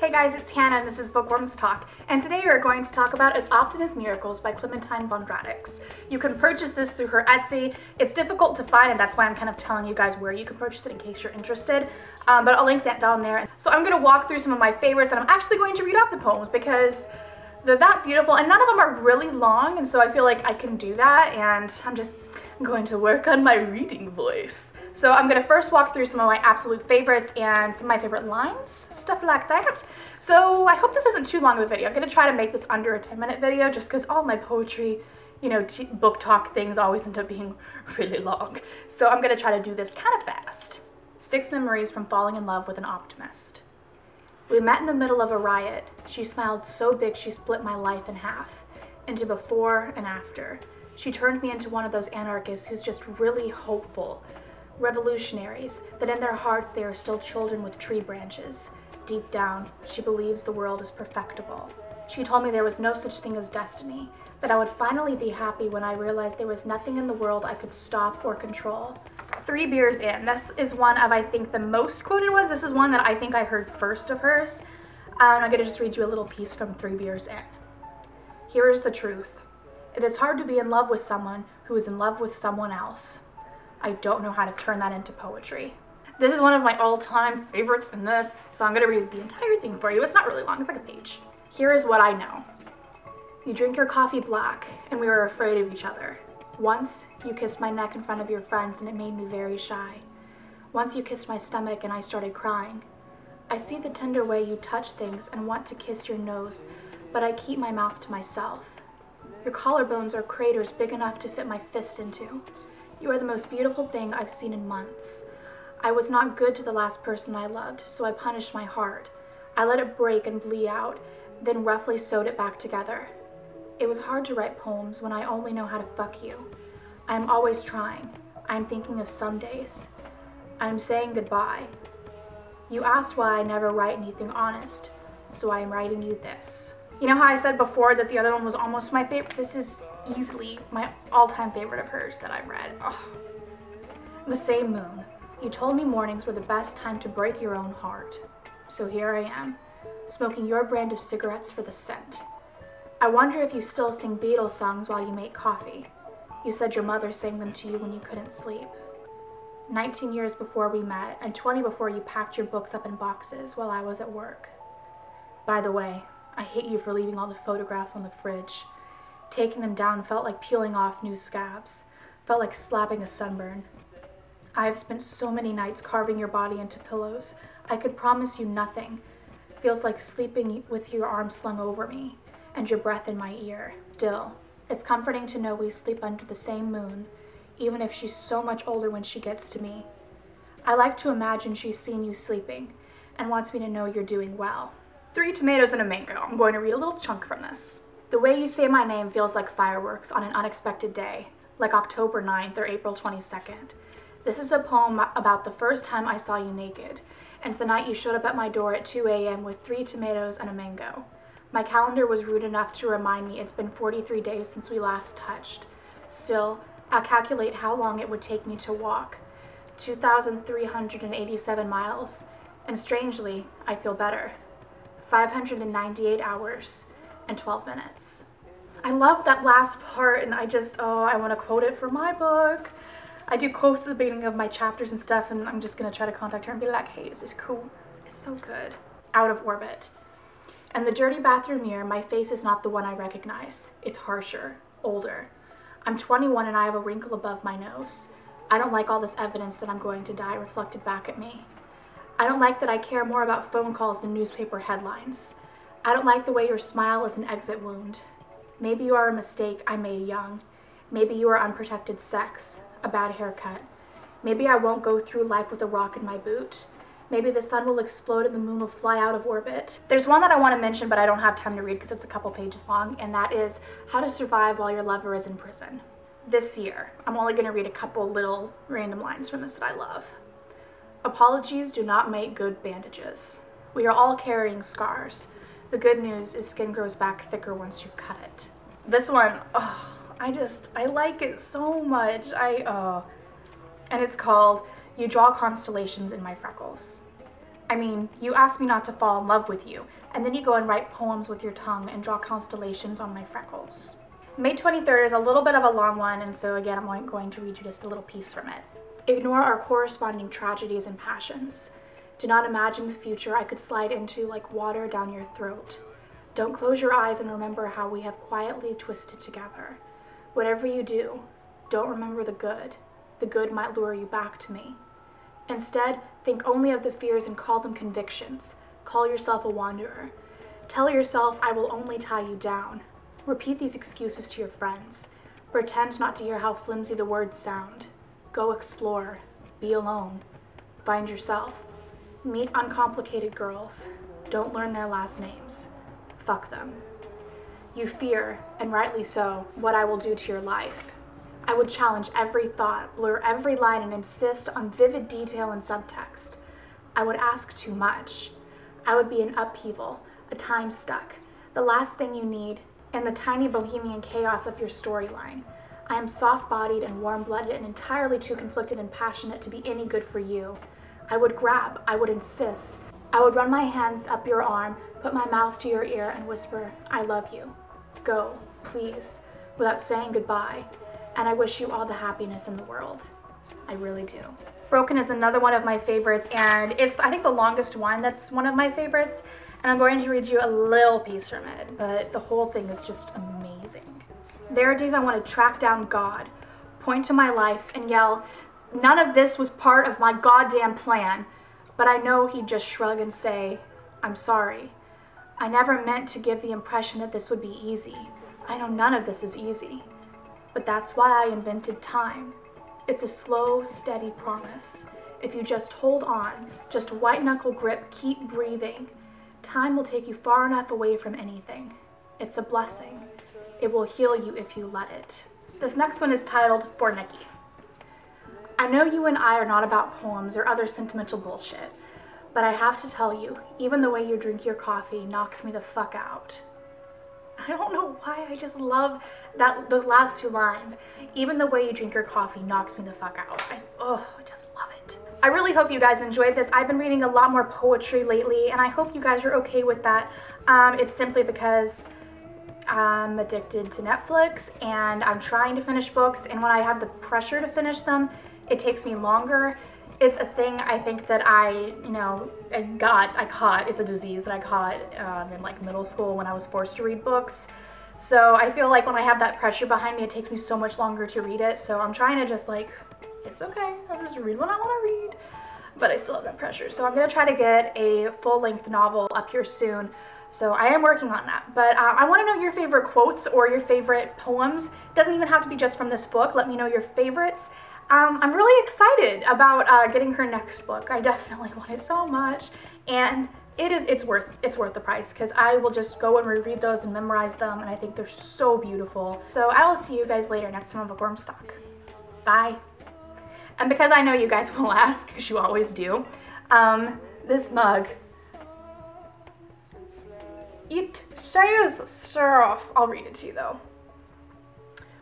Hey guys, it's Hannah and this is Bookworms Talk, and today we are going to talk about As Often as Miracles by Clementine Von Radics. You can purchase this through her Etsy. It's difficult to find, and that's why I'm kind of telling you guys where you can purchase it in case you're interested, but I'll link that down there. So I'm going to walk through some of my favorites, and I'm actually going to read off the poems because they're that beautiful, and none of them are really long, and so I feel like I can do that, and I'm going to work on my reading voice. So I'm going to first walk through some of my absolute favorites and some of my favorite lines, stuff like that. So I hope this isn't too long of a video. I'm going to try to make this under a 10-minute video just because all my poetry, book talk things always end up being really long. So I'm going to try to do this kind of fast. 6 memories from falling in love with an optimist. We met in the middle of a riot. She smiled so big she split my life in half, into before and after. She turned me into one of those anarchists who's just really hopeful. Revolutionaries, that in their hearts they are still children with tree branches. Deep down, she believes the world is perfectible. She told me there was no such thing as destiny, that I would finally be happy when I realized there was nothing in the world I could stop or control. 3 Beers In. This is one of, I think, the most quoted ones. This is one that I think I heard first of hers. I'm going to just read you a little piece from 3 Beers In. Here is the truth. It is hard to be in love with someone who is in love with someone else. I don't know how to turn that into poetry. This is one of my all-time favorites in this, so I'm going to read the entire thing for you. It's not really long, it's like a page. Here is what I know. You drink your coffee black, and we were afraid of each other. Once, you kissed my neck in front of your friends, and it made me very shy. Once you kissed my stomach, and I started crying. I see the tender way you touch things and want to kiss your nose, but I keep my mouth to myself. Your collarbones are craters big enough to fit my fist into. You are the most beautiful thing I've seen in months. I was not good to the last person I loved, so I punished my heart. I let it break and bleed out, then roughly sewed it back together. It was hard to write poems when I only know how to fuck you. I am always trying. I am thinking of some days. I am saying goodbye. You asked why I never write anything honest, so I am writing you this. You know how I said before that the other one was almost my favorite? This is easily my all-time favorite of hers that I've read. Oh. The same moon. You told me mornings were the best time to break your own heart. So here I am, smoking your brand of cigarettes for the scent. I wonder if you still sing Beatles songs while you make coffee. You said your mother sang them to you when you couldn't sleep. 19 years before we met, and 20 before you packed your books up in boxes while I was at work. By the way, I hate you for leaving all the photographs on the fridge. Taking them down felt like peeling off new scabs, felt like slapping a sunburn. I have spent so many nights carving your body into pillows. I could promise you nothing. Feels like sleeping with your arms slung over me, and your breath in my ear. Still, it's comforting to know we sleep under the same moon, even if she's so much older when she gets to me. I like to imagine she's seen you sleeping, and wants me to know you're doing well. 3 tomatoes and a mango. I'm going to read a little chunk from this. The way you say my name feels like fireworks on an unexpected day, like October 9th or April 22nd. This is a poem about the first time I saw you naked, and the night you showed up at my door at 2 a.m. with 3 tomatoes and a mango. My calendar was rude enough to remind me it's been 43 days since we last touched. Still, I'll calculate how long it would take me to walk. 2,387 miles, and strangely, I feel better. 598 hours and 12 minutes. I love that last part, and I want to quote it for my book. I do quotes at the beginning of my chapters and stuff, and I'm just going to try to contact her and be like, hey, is this cool? It's so good. Out of Orbit. In the dirty bathroom mirror, my face is not the one I recognize. It's harsher, older. I'm 21 and I have a wrinkle above my nose. I don't like all this evidence that I'm going to die reflected back at me. I don't like that I care more about phone calls than newspaper headlines. I don't like the way your smile is an exit wound. Maybe you are a mistake I made young. Maybe you are unprotected sex, a bad haircut. Maybe I won't go through life with a rock in my boot. Maybe the sun will explode and the moon will fly out of orbit. There's one that I want to mention, but I don't have time to read because it's a couple pages long, and that is How to Survive While Your Lover is in Prison. This year, I'm only going to read a couple little random lines from this that I love. Apologies do not make good bandages. We are all carrying scars. The good news is skin grows back thicker once you cut it. This one, I like it so much. And it's called You Draw Constellations in My Freckles. I mean, you asked me not to fall in love with you, and then you go and write poems with your tongue and draw constellations on my freckles. May 23rd is a little bit of a long one, and so again, I'm going to read you just a little piece from it. Ignore our corresponding tragedies and passions. Do not imagine the future I could slide into like water down your throat. Don't close your eyes and remember how we have quietly twisted together. Whatever you do, don't remember the good. The good might lure you back to me. Instead, think only of the fears and call them convictions. Call yourself a wanderer. Tell yourself I will only tie you down. Repeat these excuses to your friends. Pretend not to hear how flimsy the words sound. Go explore. Be alone. Find yourself. Meet uncomplicated girls. Don't learn their last names. Fuck them. You fear, and rightly so, what I will do to your life. I would challenge every thought, blur every line, and insist on vivid detail and subtext. I would ask too much. I would be an upheaval, a time stuck, the last thing you need, in the tiny bohemian chaos of your storyline. I am soft-bodied and warm-blooded and entirely too conflicted and passionate to be any good for you. I would grab, I would insist. I would run my hands up your arm, put my mouth to your ear, and whisper, I love you. Go, please, without saying goodbye. And I wish you all the happiness in the world. I really do. Broken is another one of my favorites, and it's, I think, the longest one that's one of my favorites. And I'm going to read you a little piece from it, but the whole thing is just amazing. There are days I want to track down God, point to my life, and yell, none of this was part of my goddamn plan. But I know he'd just shrug and say, I'm sorry. I never meant to give the impression that this would be easy. I know none of this is easy. But that's why I invented time. It's a slow, steady promise. If you just hold on, just white-knuckle grip, keep breathing, time will take you far enough away from anything. It's a blessing. It will heal you if you let it. This next one is titled For Nikki. I know you and I are not about poems or other sentimental bullshit, but I have to tell you, even the way you drink your coffee knocks me the fuck out. I don't know why, I just love those last two lines. Even the way you drink your coffee knocks me the fuck out. I just love it. I really hope you guys enjoyed this. I've been reading a lot more poetry lately, and I hope you guys are okay with that. It's simply because I'm addicted to Netflix, and I'm trying to finish books, and when I have the pressure to finish them, it takes me longer. It's a thing I think that I caught. It's a disease that I caught in like middle school when I was forced to read books. So I feel like when I have that pressure behind me, it takes me so much longer to read it. So I'm trying to just like, it's okay, I'll just read what I want to read. But I still have that pressure. So I'm gonna try to get a full-length novel up here soon. So I am working on that. But I want to know your favorite quotes or your favorite poems. It doesn't even have to be just from this book. Let me know your favorites. I'm really excited about getting her next book. I definitely want it so much, and it's worth the price, because I will just go and reread those and memorize them, and I think they're so beautiful. So I will see you guys later next time on Bookworms Talk. Bye. And because I know you guys will ask, because you always do, this mug, it says stuff. I'll read it to you though.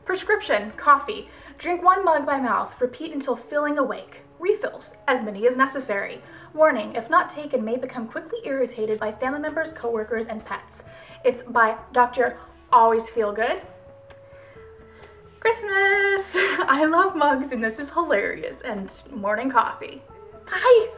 Prescription, coffee. Drink 1 mug by mouth. Repeat until feeling awake. Refills, as many as necessary. Warning, if not taken, may become quickly irritated by family members, coworkers, and pets. It's by Dr. Always Feel Good. Christmas! I love mugs, and this is hilarious. And morning coffee. Bye!